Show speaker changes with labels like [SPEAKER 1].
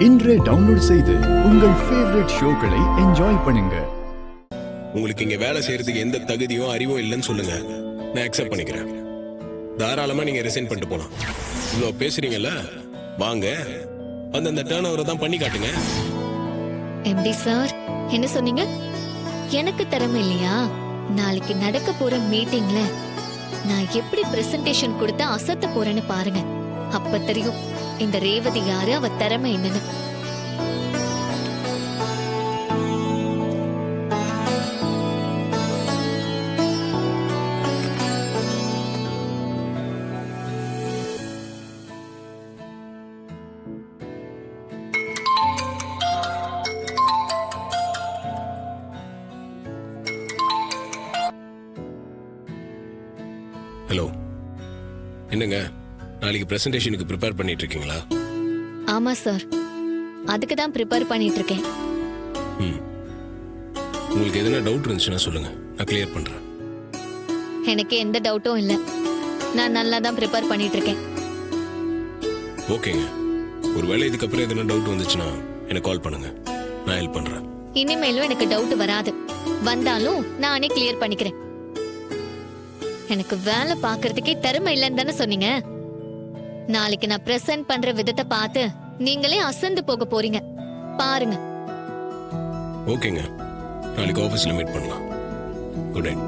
[SPEAKER 1] இன்றே டவுன்லோட் செய்து உங்கள் ஃபேவரட் ஷோக்களை என்ஜாய் பண்ணுங்க.
[SPEAKER 2] உங்களுக்கு இங்க வேலை செய்யறதுக்கு எந்த தகுதியும் அறிவும் இல்லைன்னு சொல்லுங்க, நான் அக்செப்ட் பண்ணிக்கிறேன். தாராளமா நீங்க ரிசைன் பண்ணிட்டு போலாம். இவ்வளோ பேசுறீங்கல்ல, வாங்க அந்த டேர்ன் ஓவரை தான் பண்ணி காட்டுங்க.
[SPEAKER 3] எம்டி சார், என்ன சொன்னீங்க? எனக்கு திறமை இல்லையா? நாளைக்கு நடக்க போற மீட்டிங்ல நான் எப்படி பிரசன்டேஷன் கொடுத்து அசத்த போறேன்னு பாருங்க. அப்ப தெரியும் இந்த ரேவதி யாரு, அவ திறமை என்னன்னு.
[SPEAKER 2] ஹலோ, என்னங்க நாளைக்கு பிரசன்டேஷனுக்கு ப்ரிப்பேர் பண்ணிட்டு இருக்கீங்களா?
[SPEAKER 3] ஆமா சார், அதுக்கு தான் ப்ரிப்பேர் பண்ணிட்டு இருக்கேன்.
[SPEAKER 2] உங்களுக்கு எதனா டவுட் இருந்துச்சுன்னா சொல்லுங்க, நான் கிளியர் பண்றேன்.
[SPEAKER 3] எனக்கு எந்த டவுட்டும் இல்ல, நான் நல்லா தான் ப்ரிப்பேர் பண்ணிட்டு இருக்கேன்.
[SPEAKER 2] ஓகேங்க, ஒருவேளை இதுக்கப்புறம் எதனா டவுட் வந்துச்சுன்னா எனக்கு கால் பண்ணுங்க, நான் ஹெல்ப் பண்றேன்.
[SPEAKER 3] இனிமேலும் எனக்கு டவுட் வராது, வந்தாலும் நானே கிளியர் பண்ணிக்கிறேன். எனக்கு வேலை பாக்குறதுக்கே திறமை இல்லைன்னு தானே சொன்னீங்க. நாளைக்கு நான் பிரசன்ட் பண்ற விதத்தை பார்த்து நீங்களே அசந்து போக போறீங்க, பாருங்க.
[SPEAKER 2] ஓகேங்க, நாளைக்கு ஆபீஸ்ல மீட் பண்ணலாம். Good night.